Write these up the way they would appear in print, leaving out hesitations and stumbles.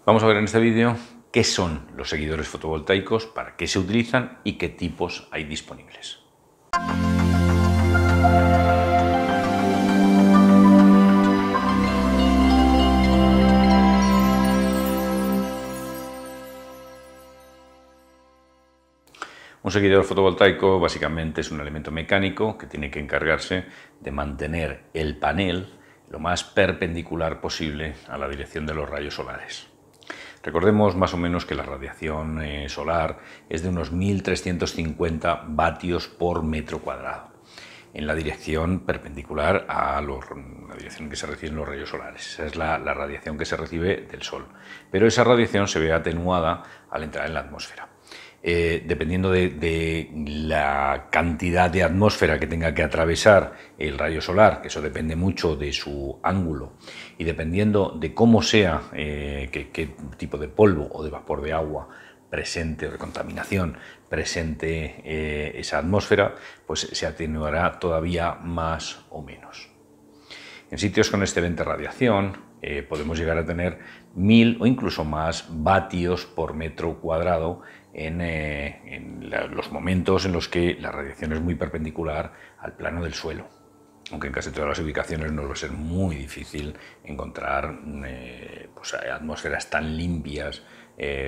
Vamos a ver en este vídeo qué son los seguidores fotovoltaicos, para qué se utilizan y qué tipos hay disponibles. Un seguidor fotovoltaico básicamente es un elemento mecánico que tiene que encargarse de mantener el panel lo más perpendicular posible a la dirección de los rayos solares. Recordemos más o menos que la radiación solar es de unos 1350 vatios por metro cuadrado en la dirección perpendicular a la dirección en que se reciben los rayos solares. Esa es la radiación que se recibe del Sol. Pero esa radiación se ve atenuada al entrar en la atmósfera. Dependiendo de la cantidad de atmósfera que tenga que atravesar el rayo solar, que eso depende mucho de su ángulo, y dependiendo de cómo sea, qué tipo de polvo o de vapor de agua presente o de contaminación presente esa atmósfera, pues se atenuará todavía más o menos. En sitios con excelente radiación podemos llegar a tener 1000 o incluso más vatios por metro cuadrado en los momentos en los que la radiación es muy perpendicular al plano del suelo. Aunque en casi todas las ubicaciones nos va a ser muy difícil encontrar atmósferas tan limpias,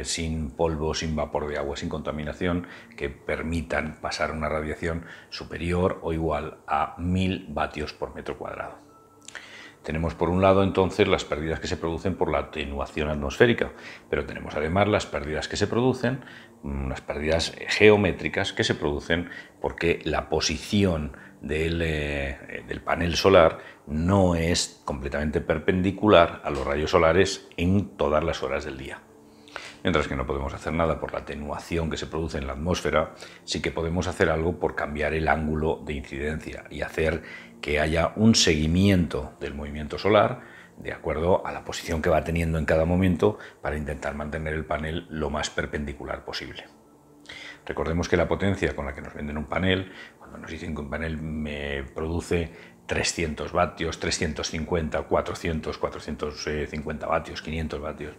sin polvo, sin vapor de agua, sin contaminación, que permitan pasar una radiación superior o igual a 1000 vatios por metro cuadrado. Tenemos por un lado entonces las pérdidas que se producen por la atenuación atmosférica, pero tenemos además las pérdidas que se producen, unas pérdidas geométricas que se producen porque la posición del panel solar no es completamente perpendicular a los rayos solares en todas las horas del día. Mientras que no podemos hacer nada por la atenuación que se produce en la atmósfera, sí que podemos hacer algo por cambiar el ángulo de incidencia y hacer que haya un seguimiento del movimiento solar de acuerdo a la posición que va teniendo en cada momento para intentar mantener el panel lo más perpendicular posible. Recordemos que la potencia con la que nos venden un panel, cuando nos dicen que un panel me produce 300 vatios, 350, 400, 450 vatios, 500 vatios,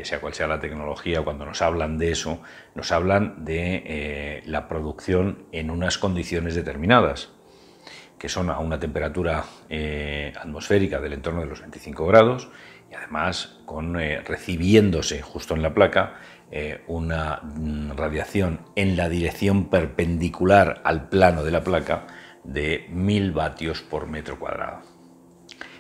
sea cual sea la tecnología, cuando nos hablan de eso, nos hablan de la producción en unas condiciones determinadas, que son a una temperatura atmosférica del entorno de los 25 grados y además recibiéndose justo en la placa una radiación en la dirección perpendicular al plano de la placa de 1000 vatios por metro cuadrado.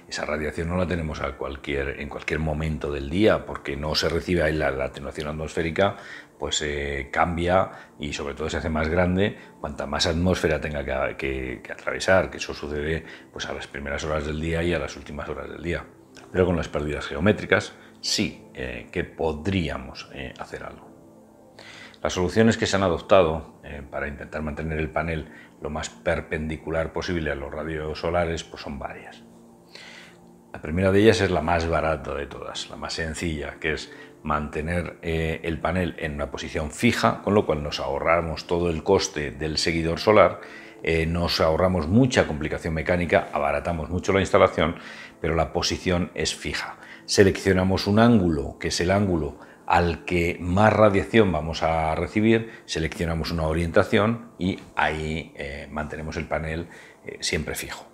Esa radiación no la tenemos en cualquier momento del día, porque no se recibe ahí la atenuación atmosférica, pues cambia y sobre todo se hace más grande cuanta más atmósfera tenga que atravesar, que eso sucede pues, a las primeras horas del día y a las últimas horas del día. Pero con las pérdidas geométricas sí que podríamos hacer algo. Las soluciones que se han adoptado para intentar mantener el panel lo más perpendicular posible a los rayos solares pues son varias. La primera de ellas es la más barata de todas, la más sencilla, que es mantener el panel en una posición fija, con lo cual nos ahorramos todo el coste del seguidor solar, nos ahorramos mucha complicación mecánica, abaratamos mucho la instalación, pero la posición es fija. Seleccionamos un ángulo, que es el ángulo al que más radiación vamos a recibir, seleccionamos una orientación y ahí mantenemos el panel siempre fijo.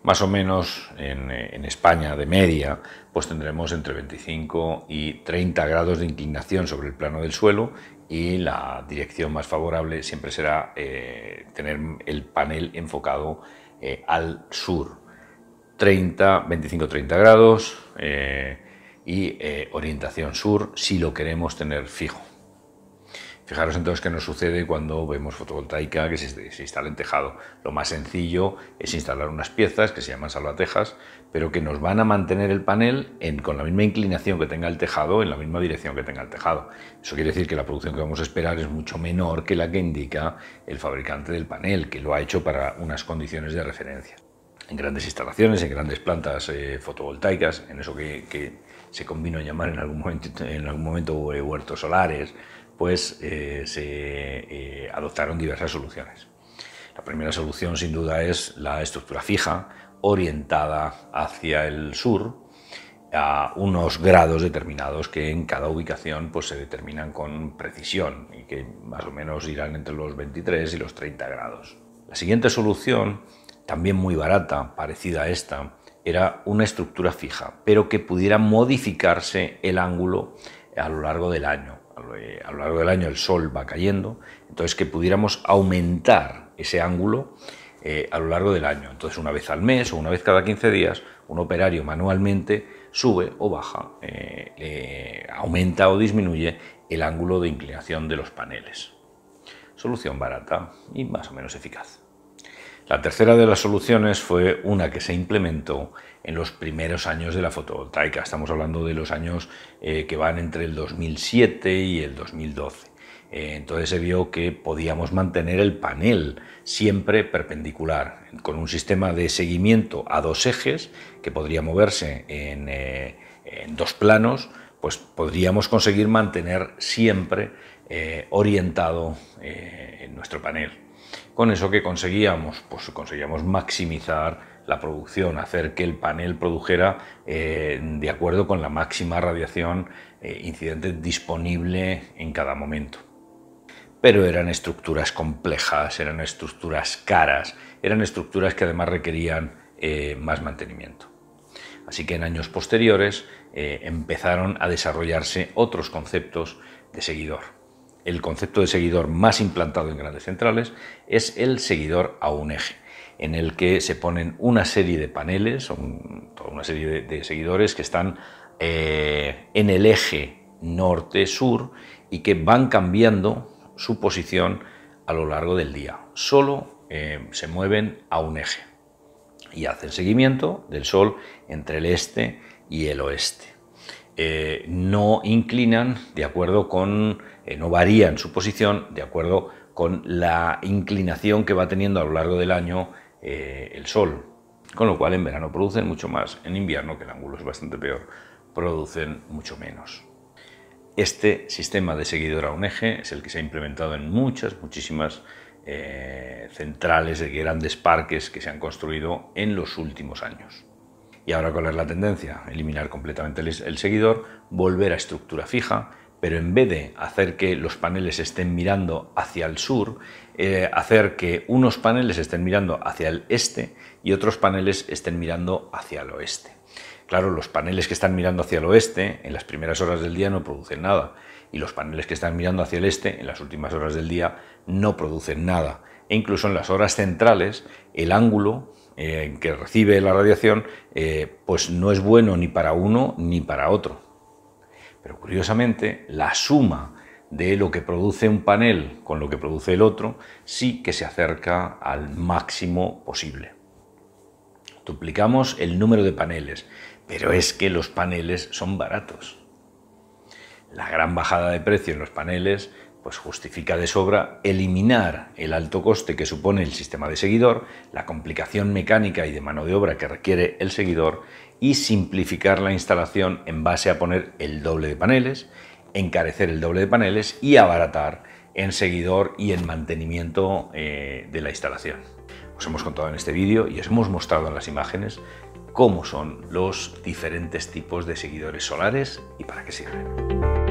Más o menos en España, de media, pues tendremos entre 25 y 30 grados de inclinación sobre el plano del suelo y la dirección más favorable siempre será tener el panel enfocado al sur. 25-30 grados y orientación sur si lo queremos tener fijo. Fijaros entonces qué nos sucede cuando vemos fotovoltaica que se instala en tejado. Lo más sencillo es instalar unas piezas que se llaman salvatejas, pero que nos van a mantener el panel con la misma inclinación que tenga el tejado, en la misma dirección que tenga el tejado. Eso quiere decir que la producción que vamos a esperar es mucho menor que la que indica el fabricante del panel, que lo ha hecho para unas condiciones de referencia. En grandes instalaciones, en grandes plantas fotovoltaicas, en eso que se convino a llamar en algún momento huertos solares, pues se adoptaron diversas soluciones. La primera solución sin duda es la estructura fija, orientada hacia el sur, a unos grados determinados que en cada ubicación pues, se determinan con precisión y que más o menos irán entre los 23 y los 30 grados. La siguiente solución, también muy barata, parecida a esta, era una estructura fija, pero que pudiera modificarse el ángulo a lo largo del año. A lo largo del año el sol va cayendo, entonces que pudiéramos aumentar ese ángulo a lo largo del año. Entonces una vez al mes o una vez cada 15 días, un operario manualmente sube o baja, aumenta o disminuye el ángulo de inclinación de los paneles. Solución barata y más o menos eficaz. La tercera de las soluciones fue una que se implementó en los primeros años de la fotovoltaica. Estamos hablando de los años que van entre el 2007 y el 2012. Entonces se vio que podíamos mantener el panel siempre perpendicular, con un sistema de seguimiento a dos ejes que podría moverse en dos planos, pues podríamos conseguir mantener siempre orientado nuestro panel. Con eso que conseguíamos, pues conseguíamos maximizar la producción, hacer que el panel produjera de acuerdo con la máxima radiación incidente disponible en cada momento. Pero eran estructuras complejas, eran estructuras caras, eran estructuras que además requerían más mantenimiento. Así que en años posteriores empezaron a desarrollarse otros conceptos de seguidor. El concepto de seguidor más implantado en grandes centrales es el seguidor a un eje, en el que se ponen una serie de paneles, toda una serie de seguidores que están en el eje norte-sur y que van cambiando su posición a lo largo del día. Solo se mueven a un eje y hacen seguimiento del Sol entre el este y el oeste. No inclinan de acuerdo con, no varían su posición de acuerdo con la inclinación que va teniendo a lo largo del año el Sol, con lo cual en verano producen mucho más, en invierno, que el ángulo es bastante peor, producen mucho menos. Este sistema de seguidor a un eje es el que se ha implementado en muchísimas centrales de grandes parques que se han construido en los últimos años. Y ahora, ¿cuál es la tendencia? Eliminar completamente el seguidor, volver a estructura fija, pero en vez de hacer que los paneles estén mirando hacia el sur, hacer que unos paneles estén mirando hacia el este y otros paneles estén mirando hacia el oeste. Claro, los paneles que están mirando hacia el oeste en las primeras horas del día no producen nada, y los paneles que están mirando hacia el este en las últimas horas del día no producen nada. E incluso en las horas centrales el ángulo que recibe la radiación pues no es bueno ni para uno ni para otro. Pero curiosamente la suma de lo que produce un panel con lo que produce el otro sí que se acerca al máximo posible. Duplicamos el número de paneles, pero es que los paneles son baratos. La gran bajada de precio en los paneles pues justifica de sobra eliminar el alto coste que supone el sistema de seguidor, la complicación mecánica y de mano de obra que requiere el seguidor y simplificar la instalación en base a poner el doble de paneles, encarecer el doble de paneles y abaratar en seguidor y en mantenimiento de la instalación. Os hemos contado en este vídeo y os hemos mostrado en las imágenes cómo son los diferentes tipos de seguidores solares y para qué sirven.